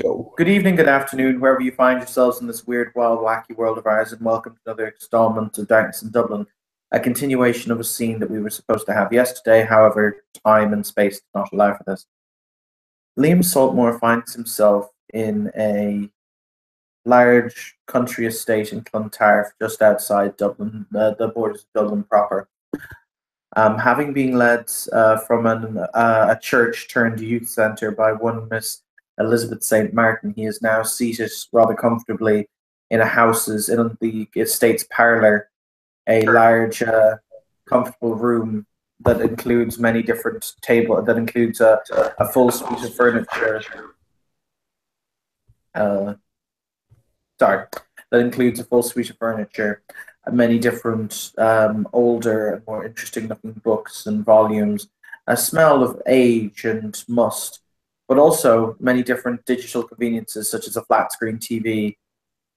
Go. Good evening, good afternoon, wherever you find yourselves in this weird, wild, wacky world of ours, and welcome to another installment of Darkness in Dublin, a continuation of a scene that we were supposed to have yesterday. However, time and space did not allow for this. Liam Saltmore finds himself in a large country estate in Clontarf, just outside Dublin, the borders of Dublin proper. Having been led from a church turned youth centre by one Miss Elizabeth St. Martin, he is now seated rather comfortably in the estate's parlour, a large, comfortable room that includes many different that includes a full suite of furniture. Sorry, that includes a full suite of furniture, many different older and more interesting looking books and volumes, a smell of age and must, but also many different digital conveniences such as a flat screen TV.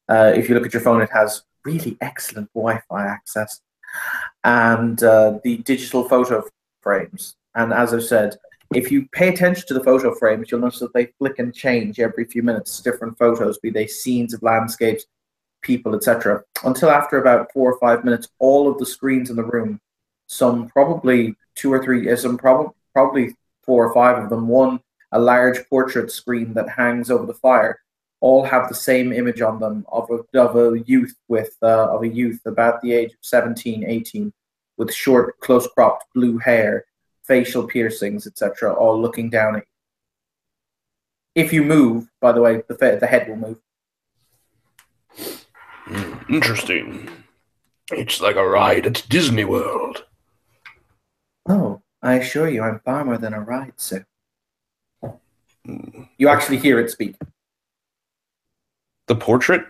If you look at your phone, it has really excellent Wi-Fi access, and the digital photo frames. And as I've said, if you pay attention to the photo frames, you'll notice that they flick and change every few minutes, different photos, be they scenes of landscapes, people, etc. Until after about 4 or 5 minutes, all of the screens in the room, some probably two or three, probably four or five of them, one a large portrait screen that hangs over the fire, all have the same image on them of a youth about the age of 17, 18, with short, close cropped blue hair, facial piercings, etc., all looking down at you. If you move, by the way, the head will move. Interesting. It's like a ride at Disney World. Oh, I assure you, I'm far more than a ride, sir. You actually hear it speak. The portrait?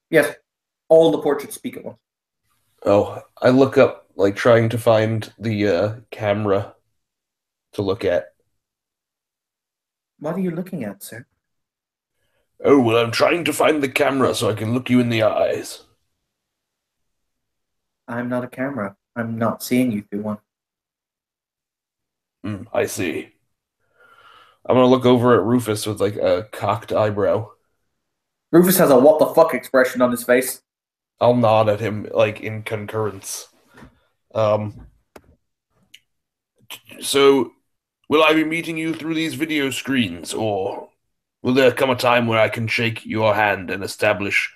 Yes, all the portraits speak at once. Oh, I look up, like trying to find the camera to look at. What are you looking at, sir? Oh, well, I'm trying to find the camera so I can look you in the eyes. I'm not a camera. I'm not seeing you through one. I see. I'm gonna look over at Rufus with like a cocked eyebrow. Rufus has a what the fuck expression on his face. I'll nod at him like in concurrence. Um, so will I be meeting you through these video screens, or will there come a time where I can shake your hand and establish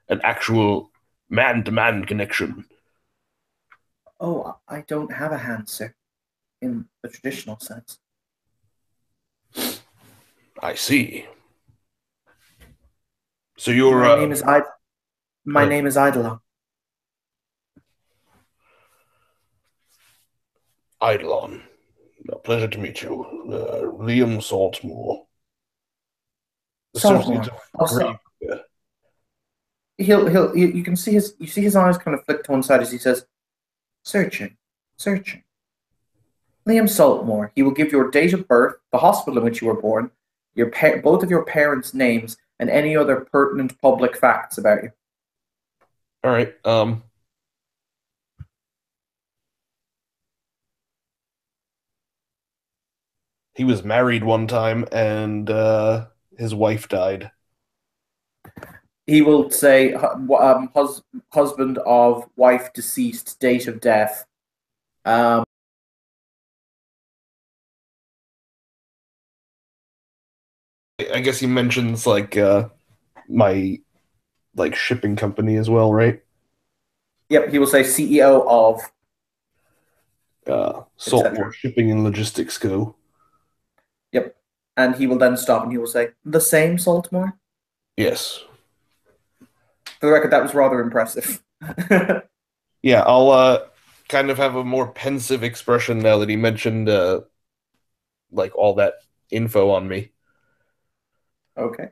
an actual man-to-man connection? Oh, I don't have a hand, sir, in the traditional sense. I see. So you're My name is I. go My ahead. name is Eidolon. Eidolon. A pleasure to meet you. Liam Saltmore. Associate Saltmore. of Also, Grave. you can see his eyes kind of flick to one side as he says, "Searching, searching." Liam Saltmore. He will give your date of birth, the hospital in which you were born, both of your parents' names, and any other pertinent public facts about you. All right. He was married one time and his wife died. He will say, husband of wife deceased, date of death. Um, I guess he mentions like my like shipping company as well, right? yep, he will say CEO of, Saltmore etc. Shipping and Logistics Co. Yep. And he will then stop and he will say, the same Saltmore? Yes. For the record, that was rather impressive. Yeah, I'll kind of have a more pensive expression now that he mentioned like all that info on me. Okay.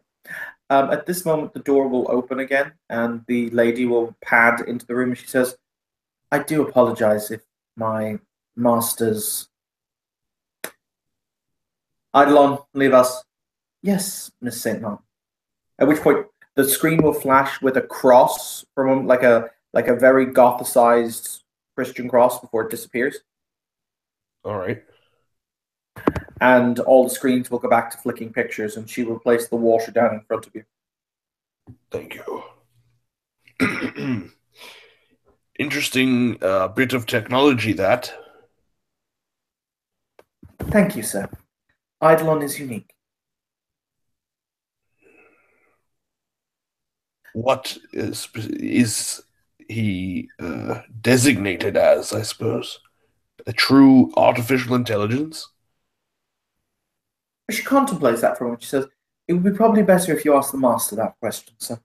At this moment, the door will open again, and the lady will pad into the room. And she says, "I do apologize if my masters, Eidolon, leave us." Yes, Miss Saint Martin. At which point, the screen will flash with a cross from like a very gothicized Christian cross before it disappears. All right. and all the screens will go back to flicking pictures, and she will place the water down in front of you. Thank you. Interesting bit of technology that. Thank you, sir. Eidolon is unique. What is he designated as, I suppose? A true artificial intelligence? She contemplates that for a moment. She says, "It would be probably better if you asked the master that question, sir.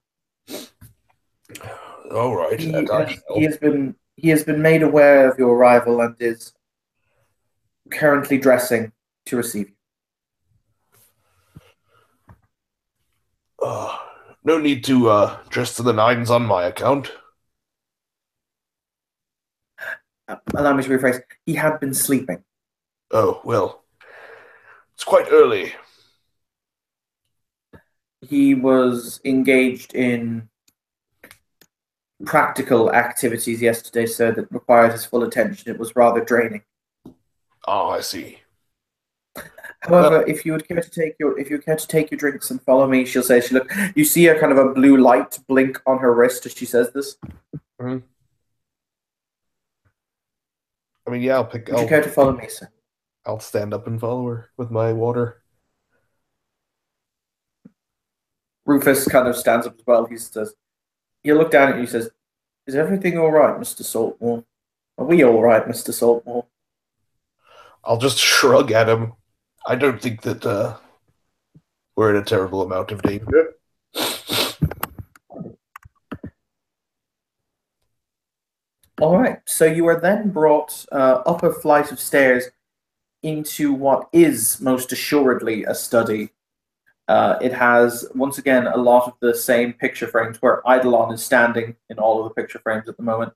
All right, He I has he shall. has been he has been made aware of your arrival and is currently dressing to receive you." Uh, no need to dress to the nines on my account. Allow me to rephrase. He had been sleeping. Oh, well, it's quite early. He was engaged in practical activities yesterday, sir, that required his full attention. It was rather draining. Ah, I see. However, Well, if you care to take your drinks and follow me, she'll say. She look. You see a kind of a blue light blink on her wrist as she says this. mhm. I mean, yeah, Would you care to follow me, sir? I'll stand up and follow her with my water. Rufus kind of stands up as well. He says, "You look down at you." He says, "Is everything all right, Mr. Saltmore? Are we all right, Mr. Saltmore?" I'll just shrug at him. I don't think that we're in a terrible amount of danger. All right. So you are then brought up a flight of stairs into what is most assuredly a study. It has, once again, a lot of the same picture frames where Eidolon is standing in all of the picture frames at the moment.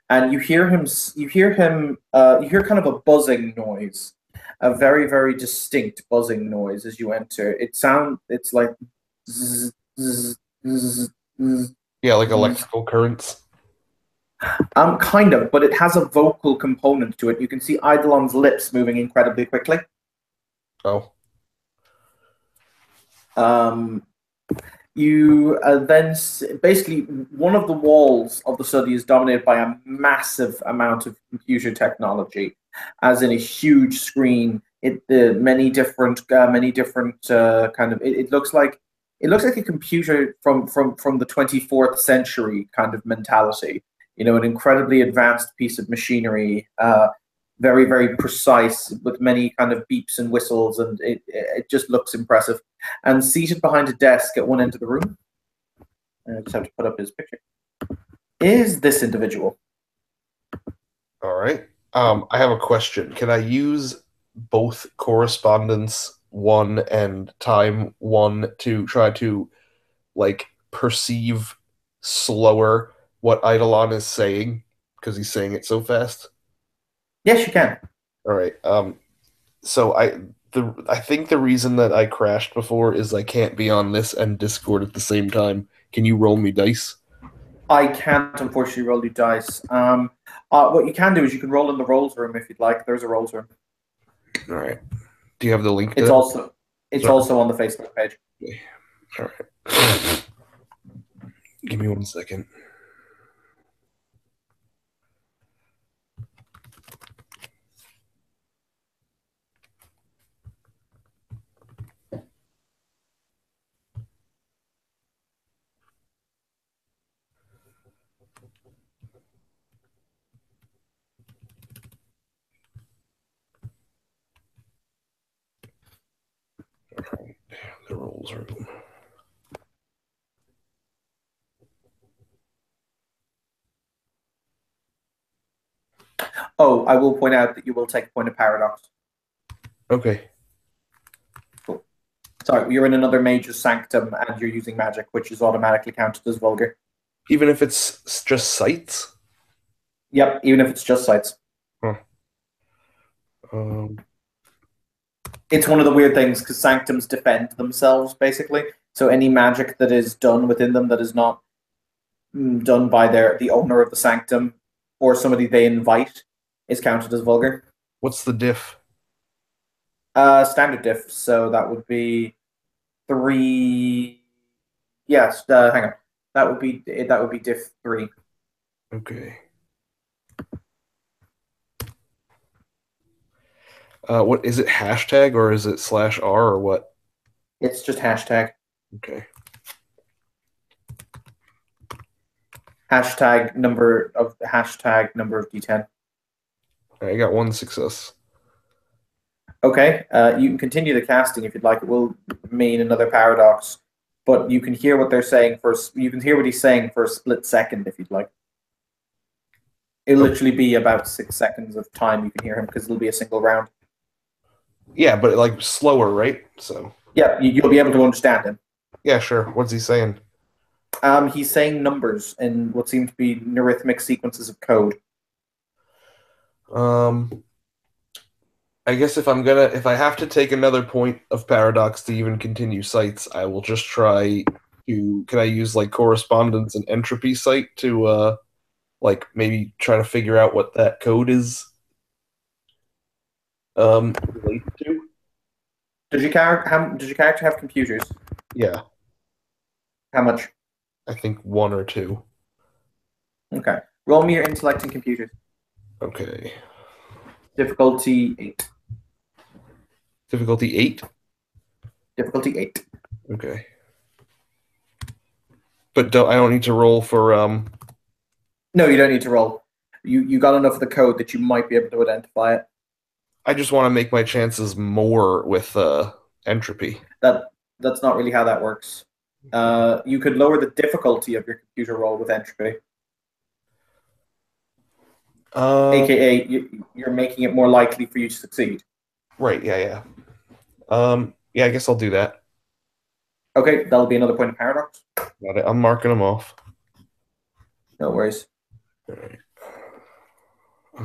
And you hear kind of a buzzing noise, a very, very distinct buzzing noise as you enter. It's like, zzz, zzz, zzz, zzz, Yeah, like zzz. electrical currents. Kind of, but it has a vocal component to it. You can see Eidolon's lips moving incredibly quickly. Oh, Um, you basically one of the walls of the study is dominated by a massive amount of computer technology, as in a huge screen. Many different kind of. It looks like a computer from the 24th century kind of mentality. You know, an incredibly advanced piece of machinery. Very, very precise with many kind of beeps and whistles, and it just looks impressive. And seated behind a desk at one end of the room, I just have to put up his picture, is this individual. all right. I have a question. Can I use both correspondence one and time one to try to like perceive slower what Eidolon is saying because he's saying it so fast? Yes, you can. All right. So I think the reason that I crashed before is I can't be on this and Discord at the same time. Can you roll me dice? I can't unfortunately roll you dice. What you can do is you can roll in the rolls room if you'd like. There's a rolls room. All right. Do you have the link to It's that? also it's Sorry. also on the Facebook page. Okay. All right. Give me 1 second. The rolls room. Oh, I will point out that you will take a point of paradox. Okay. Cool. Sorry, you're in another mage's sanctum and you're using magic, which is automatically counted as vulgar. Even if it's just sights? Yep, even if it's just sights. Huh. Um, It's one of the weird things because sanctums defend themselves basically. So any magic that is done within them that is not done by the owner of the sanctum or somebody they invite is counted as vulgar. what's the diff? Standard diff. So that would be three. Yes. Hang on. That would be diff three. Okay. What is it? Hashtag or is it /r or what? It's just hashtag. Okay. Hashtag number of D10. I got one success. Okay, you can continue the casting if you'd like. It will mean another paradox, but you can hear what they're saying first. You can hear what he's saying for a split second if you'd like. It'll Oh, literally be about 6 seconds of time you can hear him because it'll be a single round. yeah, but like slower, right? So Yeah, you'll be able to understand him. yeah, sure. What's he saying? He's saying numbers in what seem to be neurithmic sequences of code. Um, I guess if I have to take another point of paradox to even continue sites, I will just try to. Can I use like correspondence and entropy site to like maybe try to figure out what that code is related to? Does your character have computers? Yeah, How much? I think one or two. Okay. Roll me your intellect and computers. Okay. Difficulty 8. Difficulty 8? Difficulty 8. Okay. But I don't need to roll for No, you don't need to roll. You got enough of the code that you might be able to identify it. I just want to make my chances more with entropy. That that's not really how that works. You could lower the difficulty of your computer roll with entropy, Uh aka you're making it more likely for you to succeed. right, yeah, yeah. Yeah, I guess I'll do that. Okay, that'll be another point of paradox. Got it. I'm marking them off. No worries. All right.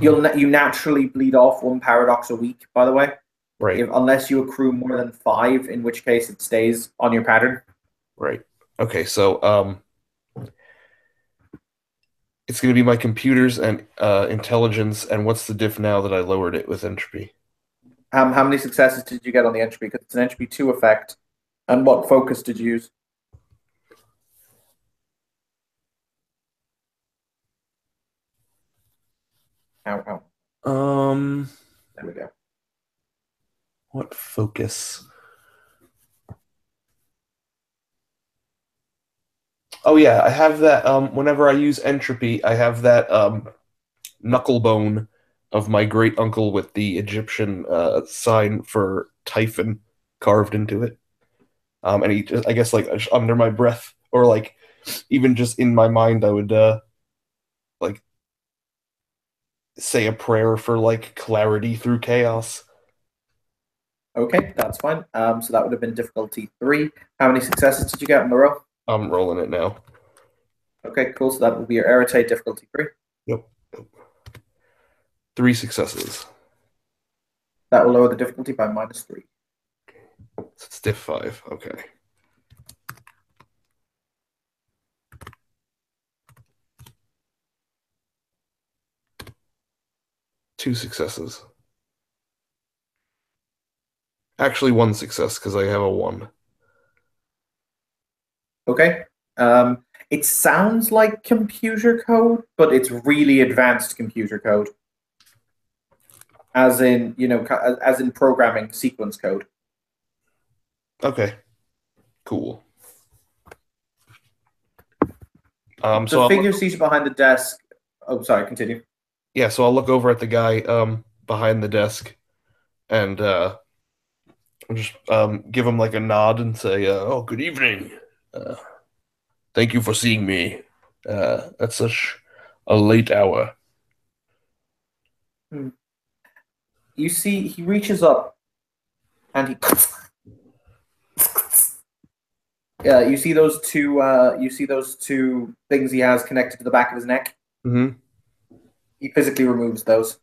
You naturally bleed off one paradox a week, by the way, Right, if unless you accrue more than five, in which case it stays on your pattern. right. Okay, so it's going to be my computers and intelligence, and what's the diff now that I lowered it with entropy? How many successes did you get on the entropy? Because it's an entropy two effect. And what focus did you use? Ow, ow. Um, There we go. what focus? Oh yeah, I have that. Whenever I use entropy, I have that knuckle bone of my great uncle with the Egyptian sign for Typhon carved into it. And he just, I guess, like just under my breath, or like even just in my mind, I would like say a prayer for like clarity through chaos. Okay, that's fine. So that would have been difficulty three. How many successes did you get in a row? I'm rolling it now. Okay, cool. So that will be your irritate difficulty three. Yep. Yep. Three successes. That will lower the difficulty by -3. So it's diff 5. Okay. Two successes. Actually, one success because I have a one. Okay. It sounds like computer code, but it's really advanced computer code, as in, as in programming sequence code. Okay. Cool. The So figure seated behind the desk. Oh, sorry, continue. yeah, so I'll look over at the guy behind the desk and I'll just give him like a nod and say, "Oh, good evening. Uh, thank you for seeing me at such a late hour." Hmm. You see, he reaches up and he. Yeah, you see those two. You see those two things he has connected to the back of his neck. Mm-hmm. He physically removes those.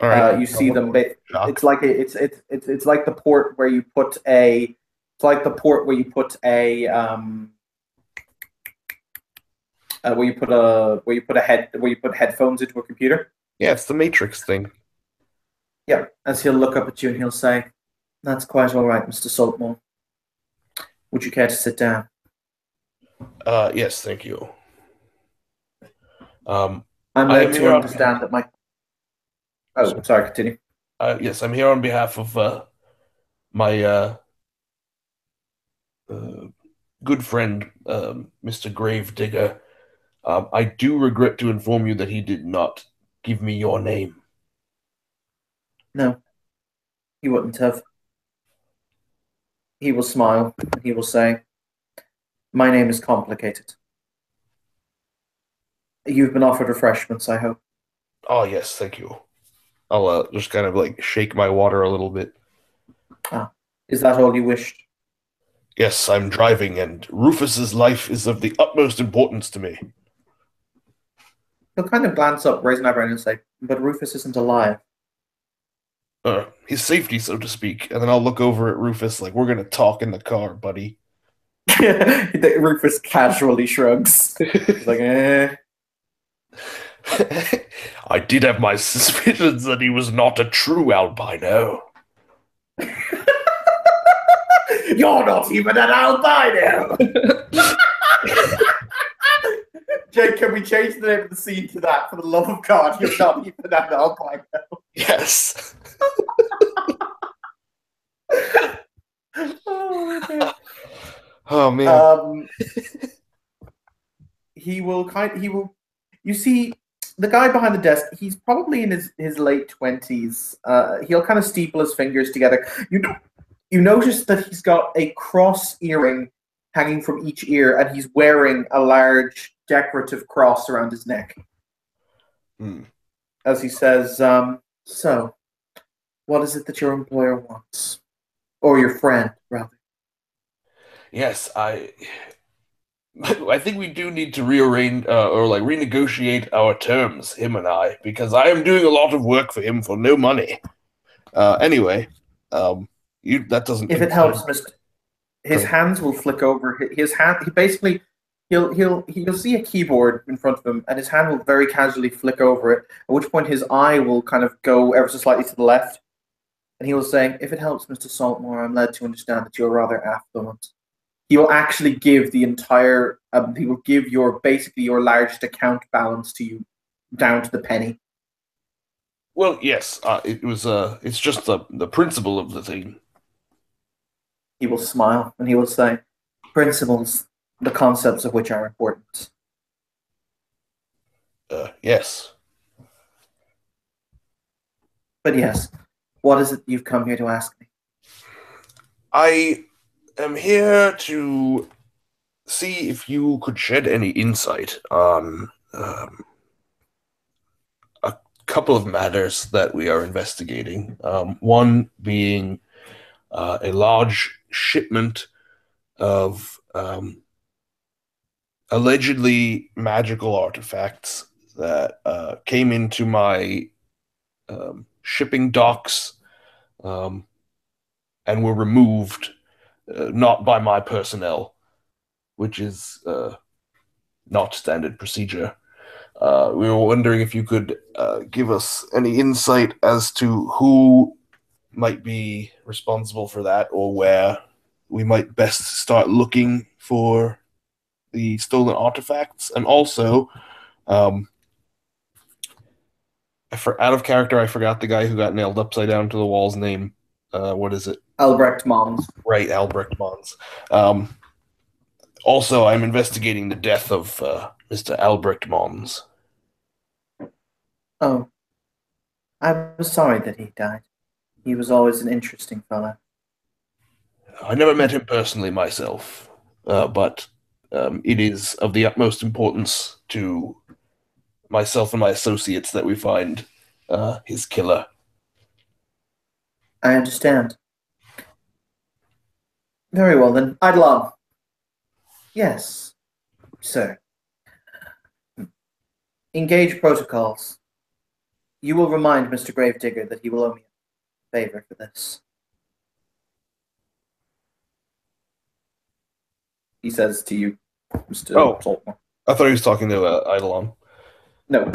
All right. You I'll see look them. over at It's Shock. like it's like the port where you put a. It's like the port where you put a where you put headphones into a computer. Yeah, it's the Matrix thing. Yeah, as he'll look up at you and he'll say, "That's quite all right, Mr. Saltmore. Would you care to sit down?" Yes, thank you. Um, I'm I led am to here on behalf. understand that my. Oh, sorry, continue. Yes, I'm here on behalf of my uh, good friend, Mr. Gravedigger. I do regret to inform you that he did not give me your name. No, he wouldn't have. He will smile and he will say, "My name is complicated. You've been offered refreshments, I hope." Oh, yes, thank you. I'll just kind of like shake my water a little bit. Ah, is that all you wished? Yes, I'm driving, and Rufus's life is of the utmost importance to me. He'll kind of glance up, raise an eyebrow, and say, "But Rufus isn't alive." His safety, so to speak. And then I'll look over at Rufus like, we're gonna talk in the car, buddy. Rufus casually shrugs. He's like, eh. I did have my suspicions that he was not a true albino. You're not even an albino! Jake, can we change the name of the scene to that? For the love of God, you're not even an albino. Yes. Oh, Oh man. um, he will you see the guy behind the desk, he's probably in his late 20s. He'll kind of steeple his fingers together. You notice that he's got a cross earring hanging from each ear, and he's wearing a large decorative cross around his neck. Hmm. As he says, "So, what is it that your employer wants? Or your friend, rather?" Yes, I think we do need to rearrange or like renegotiate our terms, him and I, because I am doing a lot of work for him for no money. Anyway, you that doesn't If it concern helps, me. Mr. His Go. hands will flick over. His hand, he basically, he'll see a keyboard in front of him, and his hand will very casually flick over it. At which point, his eye will kind of go ever so slightly to the left, and he will say, "If it helps, Mr. Saltmore, I'm led to understand that you're rather affluent." He will actually give the entire. He will give your basically your largest account balance to you, down to the penny. Well, yes, it's just the principle of the thing. He will smile and he will say, "Principles, the concepts of which are important." Yes. But yes, what is it you've come here to ask me? I am here to see if you could shed any insight on a couple of matters that we are investigating. One being a large shipment of allegedly magical artifacts that came into my shipping docks um, and were removed, not by my personnel, which is not standard procedure. We were wondering if you could give us any insight as to who might be responsible for that or where we might best start looking for the stolen artifacts. And also, um, out of character, I forgot the guy who got nailed upside down to the wall's name. What is it? Albrecht Mons. Right, Albrecht Mons. Um, Also, I'm investigating the death of Mr. Albrecht Mons. Oh, I was sorry that he died. He was always an interesting fellow. I never met him personally myself, but it is of the utmost importance to myself and my associates that we find his killer. I understand. Very well then. Idlon. Yes, sir. Engage protocols. You will remind Mr. Gravedigger that he will owe me a favor for this. He says to you, Mr. Oh, Saltmore. I thought he was talking to Eidolon. No.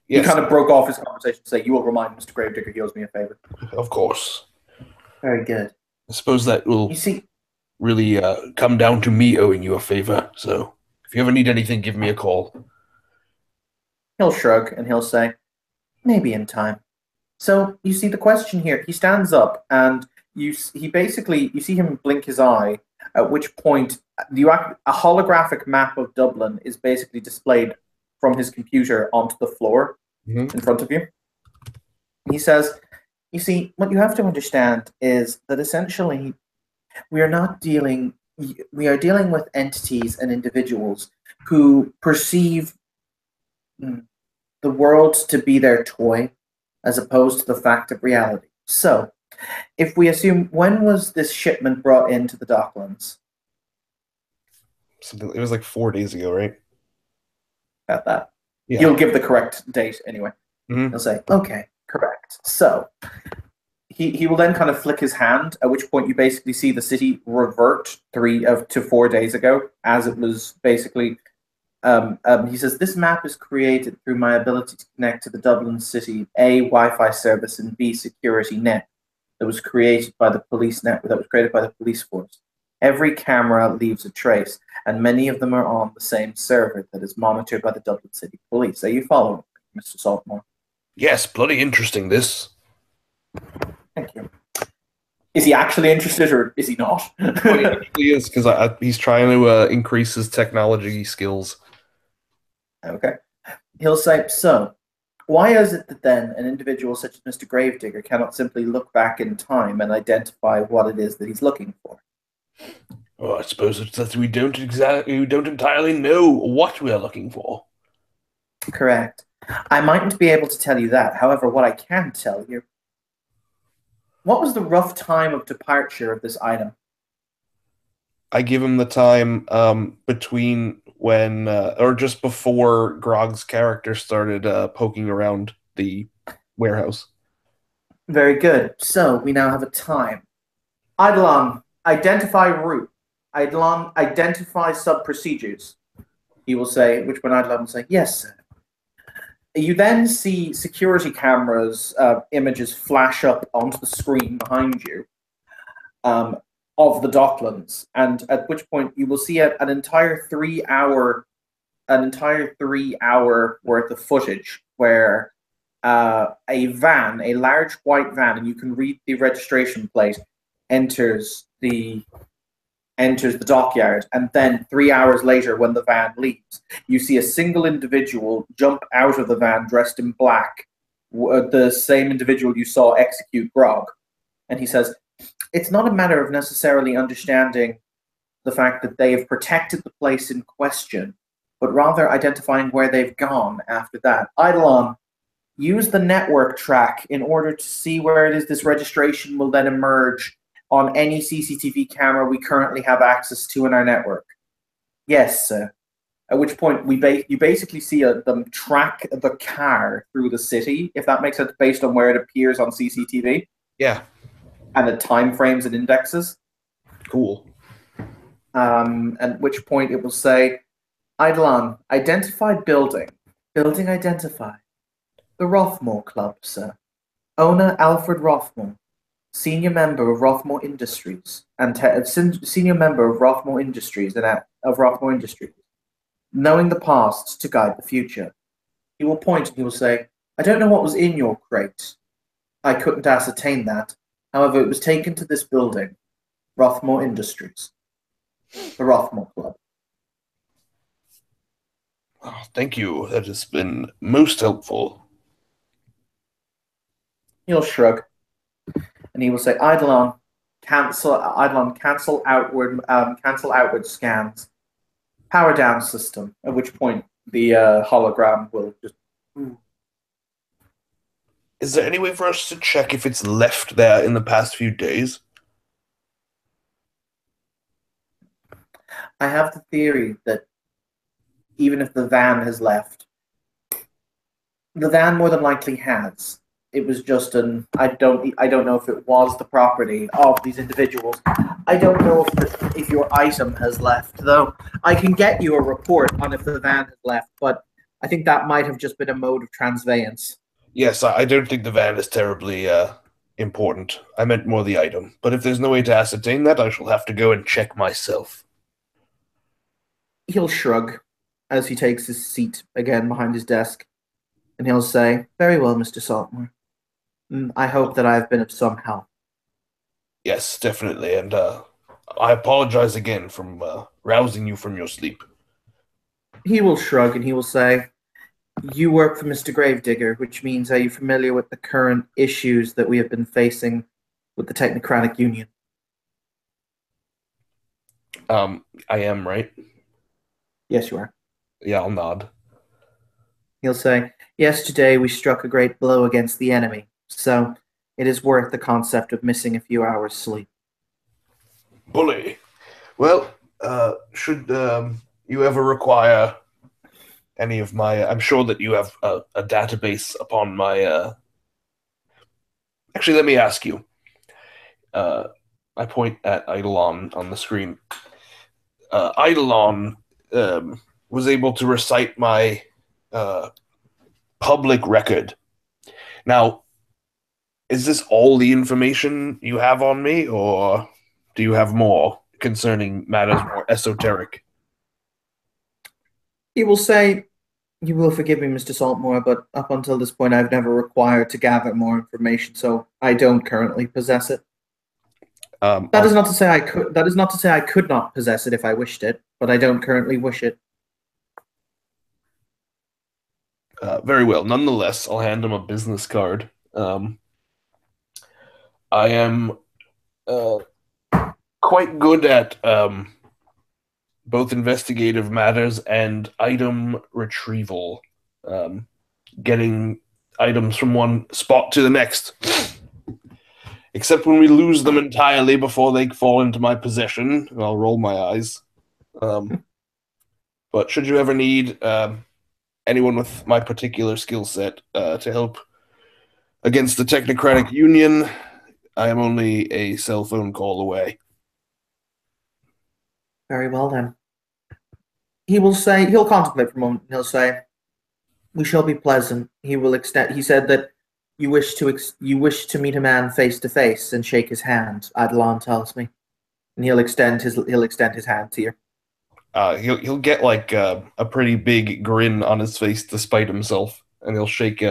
He Yes, kind of broke off his conversation to say, "You will remind Mr. Gravedigger he owes me a favor." of course. Very good. I suppose that You will see, really come down to me owing you a favor. So if you ever need anything, give me a call. he'll shrug and he'll say, "Maybe in time." So you see the question here. He stands up and he basically you see him blink his eye. At which point, a holographic map of Dublin is basically displayed from his computer onto the floor Mhm. in front of you. He says, "You see, what you have to understand is that essentially we are not dealing. We are dealing with entities and individuals who perceive the world to be their toy as opposed to the fact of reality. So, if we assume, when was this shipment brought into the Docklands?" Something it was like 4 days ago, right? At that, Yeah. he'll give the correct date anyway. Hmm. He'll say, "Okay, correct." So he will then kind of flick his hand, at which point you basically see the city revert 3 to 4 days ago, as it was basically. He says, "This map is created through my ability to connect to the Dublin City A Wi-Fi service and B security net that was created by the police network that was created by the police force. Every camera leaves a trace, and many of them are on the same server that is monitored by the Dublin City Police. Are you following, Mr. Saltmore?" Yes, bloody interesting this. Thank you. Is he actually interested, or is he not? Well, he actually is because he's trying to increase his technology skills. Okay. He'll say, "So, why is it that then an individual such as Mr. Gravedigger cannot simply look back in time and identify what it is that he's looking for?" Oh, I suppose it's that we don't entirely know what we are looking for. Correct. I mightn't be able to tell you that. However, what I can tell you, what was the rough time of departure of this item? I give him the time between when or just before Grog's character started poking around the warehouse. Very good. So, we now have a time. Eidolon, identify route. Eidolon, identify sub-procedures. He will say, which one Eidolon will say, "Yes, sir." You then see security cameras images flash up onto the screen behind you um, of the Docklands, and at which point you will see an entire 3 hour worth of footage where a large white van, and you can read the registration plate, enters the dockyard, and then 3 hours later, when the van leaves, you see a single individual jump out of the van dressed in black, the same individual you saw execute Grog. And he says, "It's not a matter of necessarily understanding the fact that they have protected the place in question, but rather identifying where they've gone after that. Eidolon, use the network track in order to see where it is this registration will then emerge on any CCTV camera we currently have access to in our network." "Yes, sir." At which point you basically see them track the car through the city, if that makes sense, based on where it appears on CCTV Yeah, and the time frames and indexes. cool. At which point it will say, "Eidolon, identify building. Building identified. The Rothmore Club, sir. Owner Alfred Rothmore. Senior member of Rothmore Industries senior member of Rothmore Industries of Rothmore Industries, knowing the past to guide the future." He will point and he will say, "I don't know what was in your crate. I couldn't ascertain that. However, it was taken to this building, Rothmore Industries, the Rothmore Club." Oh, thank you. That has been most helpful. He'll shrug and he will say, cancel outward scans. Power down system." At which point the hologram will just. Is there any way for us to check if it's left there in the past few days? I have the theory that even if the van has left, the van more than likely has. It was just I don't know if it was the property of these individuals. I don't know if your item has left, though. I can get you a report on if the van has left, but I think that might have just been a mode of transveyance. Yes, I don't think the van is terribly important. I meant more the item. But if there's no way to ascertain that, I shall have to go and check myself. He'll shrug as he takes his seat again behind his desk, and he'll say, "Very well, Mr. Saltmore. I hope that I have been of some help." Yes, definitely. And I apologize again from rousing you from your sleep. He will shrug and he will say, "You work for Mr. Gravedigger, which means are you familiar with the current issues that we have been facing with the Technocratic Union?" I am right. Yes, you are. Yeah, I'll nod. He'll say, "Yesterday we struck a great blow against the enemy, so it is worth the concept of missing a few hours' sleep." Bully. Well, should you ever require any of my? I'm sure that you have a database upon my. Actually, let me ask you. Uh, I point at Eidolon on the screen. Eidolon was able to recite my uh, public record. Now, is this all the information you have on me, or do you have more concerning matters more esoteric? He will say, "You will forgive me, Mr. Saltmore, but up until this point I've never required to gather more information, so I don't currently possess it." That is I'll, not to say I could that is not to say I could not possess it if I wished it, but I don't currently wish it. very well. Nonetheless, I'll hand him a business card. I am uh, quite good at both investigative matters and item retrieval, um, getting items from one spot to the next. Except when we lose them entirely before they fall into my possession, I'll roll my eyes. Um, but should you ever need anyone with my particular skill set to help against the Technocratic Union, I am only a cell phone call away. Very well then. He'll contemplate for a moment and he'll say, "We shall be pleasant." He said that you wish to meet a man face to face and shake his hand, Adlon tells me. And he'll extend his hand to you. He'll get like a pretty big grin on his face despite himself, and he'll shake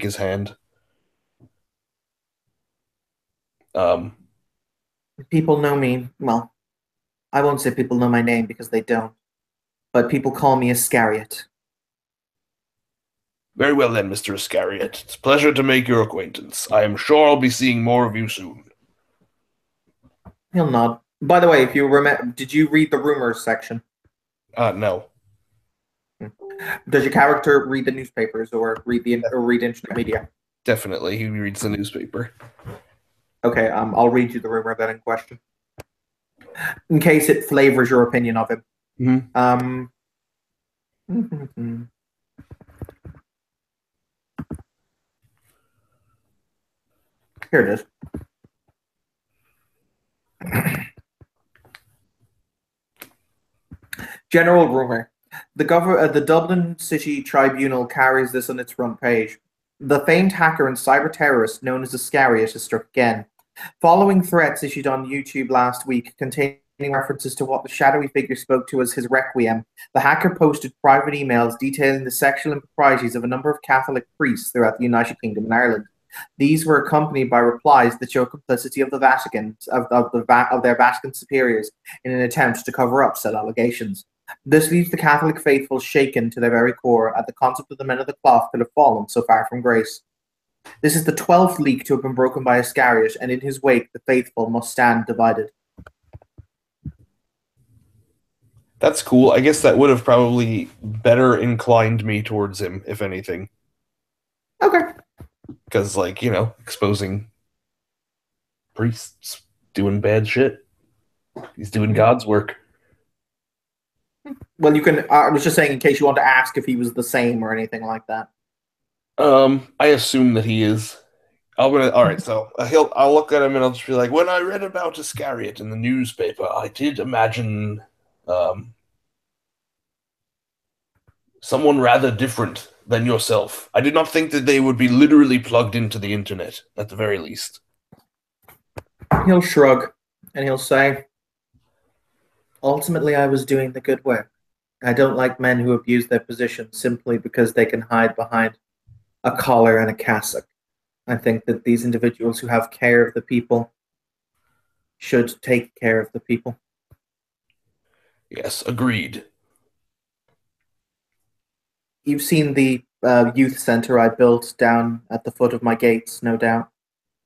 his hand. Um, People know me, well, I won't say people know my name because they don't, but people call me Iscariot. Very well then, Mr. Iscariot. It's a pleasure to make your acquaintance. I am sure I'll be seeing more of you soon. He'll nod. By the way, if you remember, did you read the rumors section? No. Does your character read the newspapers or read internet media? Definitely, he reads the newspaper. Okay, I'll read you the rumor then in question, in case it flavors your opinion of him. Mm-hmm. Here it is. General rumor. The Dublin City Tribunal carries this on its front page. The famed hacker and cyber terrorist known as Iscariot has struck again. Following threats issued on YouTube last week containing references to what the shadowy figure spoke to as his requiem, the hacker posted private emails detailing the sexual improprieties of a number of Catholic priests throughout the United Kingdom and Ireland. These were accompanied by replies that show complicity of the Vatican of their Vatican superiors in an attempt to cover up said allegations. This leaves the Catholic faithful shaken to their very core at the concept that the men of the cloth could have fallen so far from grace. This is the 12th leak to have been broken by Iscariot, and in his wake, the faithful must stand divided. That's cool. I guess that would have probably better inclined me towards him, if anything. Okay. Because, like, exposing priests doing bad shit. He's doing God's work. Well, you can. I was just saying, in case you want to ask if he was the same or anything like that. I assume that he is. All right, so I'll look at him and I'll just be like, when I read about Iscariot in the newspaper, I did imagine, um, Someone rather different than yourself. I did not think that they would be literally plugged into the internet, at the very least. He'll shrug and he'll say, ultimately, I was doing the good work. I don't like men who abuse their position simply because they can hide behind a collar and a cassock. I think that these individuals who have care of the people should take care of the people. Yes, agreed. You've seen the youth center I built down at the foot of my gates, no doubt.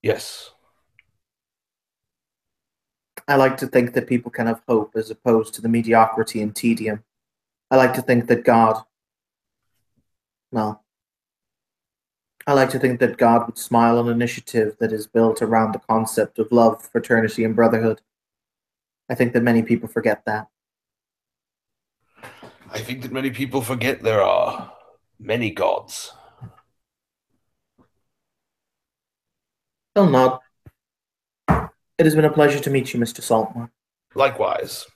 Yes. I like to think that people can have hope as opposed to the mediocrity and tedium. I like to think that well, I like to think that God would smile on an initiative that is built around the concept of love, fraternity, and brotherhood. I think that many people forget that. I think that many people forget there are many gods. He'll nod. It has been a pleasure to meet you, Mr. Saltmore. Likewise.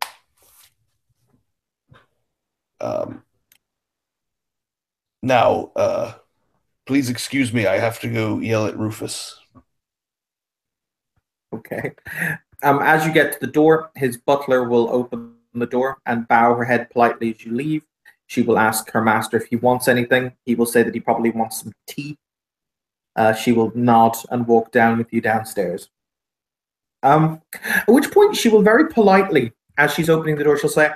Um, now, please excuse me, I have to go yell at Rufus. Okay. As you get to the door, his butler will open the door and bow her head politely as you leave. She will ask her master if he wants anything. He will say that he probably wants some tea. She will nod and walk down with you downstairs. At which point she will very politely, as she's opening the door, she'll say,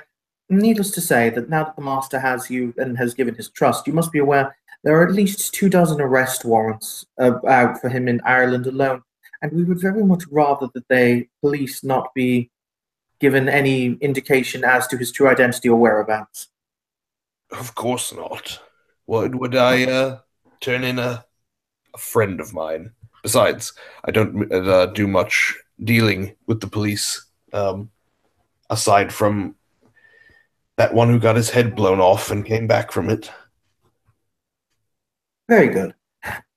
needless to say that now that the master has you and has given his trust, you must be aware there are at least 2 dozen arrest warrants out for him in Ireland alone, and we would very much rather that the police not be given any indication as to his true identity or whereabouts. Of course not. Would I turn in a friend of mine? Besides, I don't do much dealing with the police, aside from that one who got his head blown off and came back from it. Very good.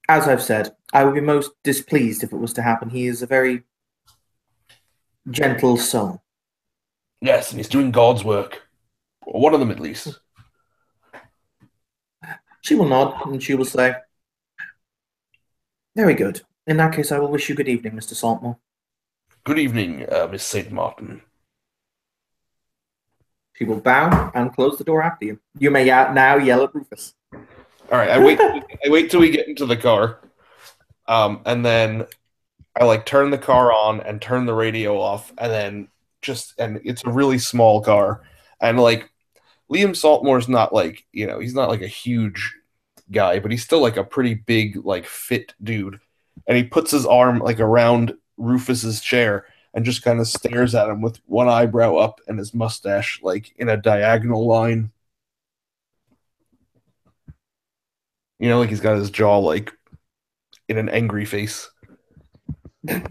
As I've said, I would be most displeased if it was to happen. He is a very gentle soul. Yes, and he's doing God's work. Or one of them at least. She will nod and she will say, very good. In that case, I will wish you good evening, Mr. Saltmore. Good evening, Miss St. Martin. She will bow and close the door after you. You may now yell at Rufus. All right, I wait till we get into the car, and then I like turn the car on and turn the radio off, and then and it's a really small car, and like Liam Saltmore's not like he's not like a huge guy, but he's still like a pretty big like fit dude, and he puts his arm like around Rufus's chair and just kind of stares at him with one eyebrow up and his mustache like in a diagonal line. Like he's got his jaw like in an angry face. I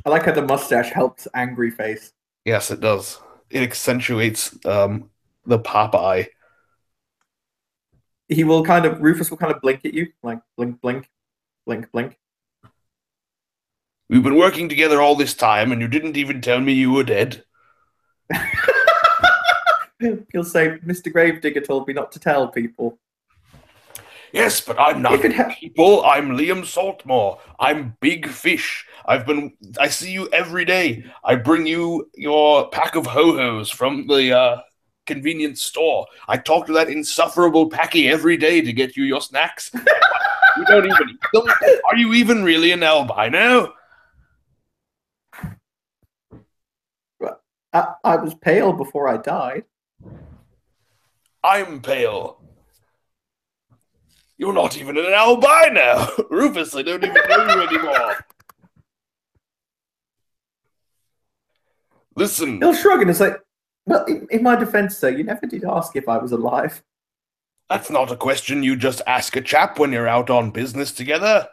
like how the mustache helps angry face. Yes, it does. It accentuates the pop eye. Rufus will kind of blink at you, like blink, blink, blink, blink. We've been working together all this time, and you didn't even tell me you were dead. He'll say, Mr. Gravedigger told me not to tell people. Yes, but I'm not people. I'm Liam Saltmore. I'm Big Fish. I see you every day. I bring you your pack of ho-hos from the convenience store. I talk to that insufferable Packy every day to get you your snacks. You don't even eat them. Are you even really an albino? I was pale before I died. I'm pale. You're not even an albino. Rufus, I don't even know you anymore. Listen. He'll shrug and it's like, well, in my defense, sir, you never did ask if I was alive. That's not a question you just ask a chap when you're out on business together.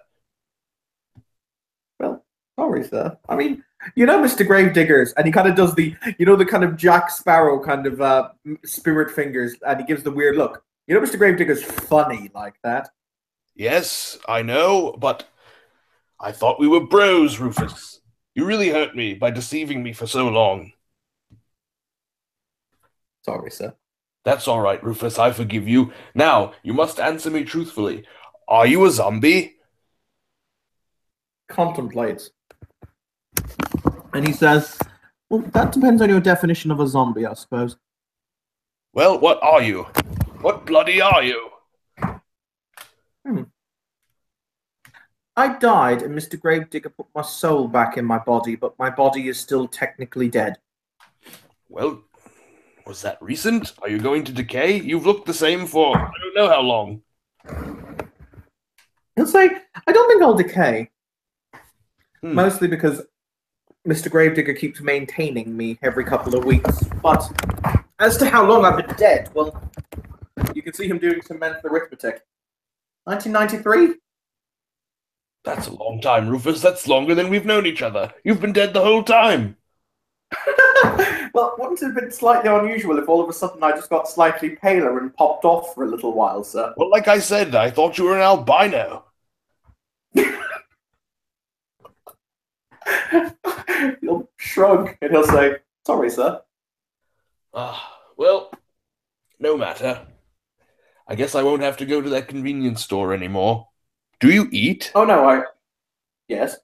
Well, sorry, sir. I mean, Mr. Gravediggers, and he kind of does the kind of Jack Sparrow kind of spirit fingers, and he gives the weird look. Mr. Gravedigger's funny like that. Yes, I know, but I thought we were bros, Rufus. You really hurt me by deceiving me for so long. Sorry, sir. That's all right, Rufus. I forgive you. Now, you must answer me truthfully. Are you a zombie? Contemplates. And he says, well, that depends on your definition of a zombie, I suppose. Well, what are you? What bloody are you? Hmm. I died, and Mr. Gravedigger put my soul back in my body, but my body is still technically dead. Well, was that recent? Are you going to decay? You've looked the same for I don't know how long. He'll say, I don't think I'll decay, Hmm. mostly because Mr. Gravedigger keeps maintaining me every couple of weeks. But as to how long I've been dead, well, you can see him doing some mental arithmetic. 1993? That's a long time, Rufus. That's longer than we've known each other. You've been dead the whole time. Well, wouldn't it have been slightly unusual if all of a sudden I just got slightly paler and popped off for a little while, sir? Well, like I said, I thought you were an albino. He'll shrug and he'll say, sorry, sir. Well, no matter. I guess I won't have to go to that convenience store anymore. Do you eat? Oh, no, yes.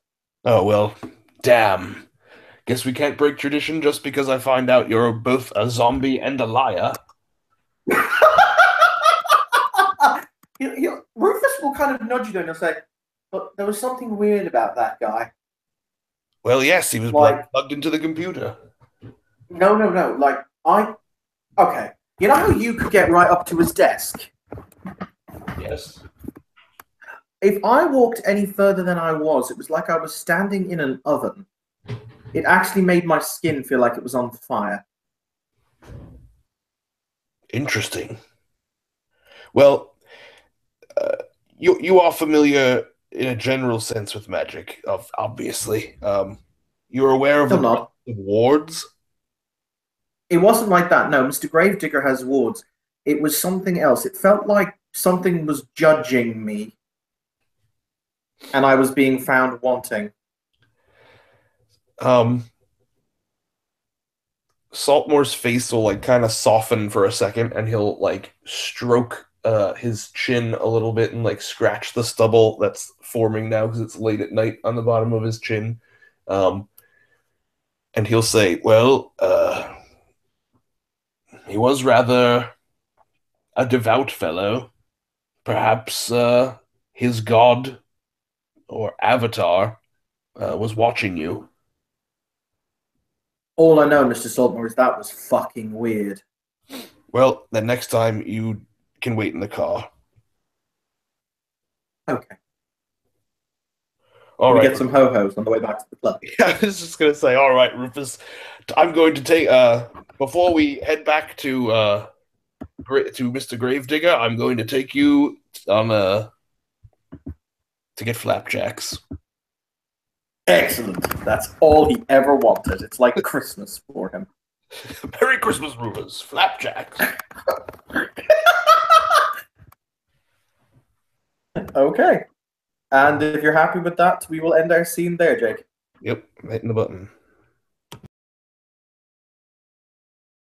Oh, well, damn. Guess we can't break tradition just because I find out you're both a zombie and a liar. Rufus will kind of nudge you and he'll say, but there was something weird about that guy. Well, yes, he was Like, plugged into the computer. no, no, no. Okay. You know how you could get right up to his desk? Yes. If I walked any further than I was, it was like I was standing in an oven. It actually made my skin feel like it was on fire. Interesting. Well, uh, you are familiar in a general sense with magic, obviously. You're aware of the Still process not. of wards. It wasn't like that. No, Mr. Gravedigger has wards. It was something else. It felt like something was judging me and I was being found wanting. Um, Saltmore's face will like kind of soften for a second, and he'll like stroke his chin a little bit and like scratch the stubble that's forming now because it's late at night on the bottom of his chin. Um, and he'll say, "Well, he was rather a devout fellow. Perhaps his god or avatar was watching you." All I know, Mr. Saltmore, is that was fucking weird. Well, then next time you can wait in the car. Okay. All We right. get some ho-hos on the way back to the club. Yeah, I was just gonna say, all right, Rufus, I'm going to take before we head back to Mr. Gravedigger, I'm going to take you on to get flapjacks. Excellent. That's all he ever wanted. It's like Christmas for him. Merry Christmas, Rufus. Flapjacks. Okay. And if you're happy with that, we will end our scene there, Jake. Yep, hitting the button.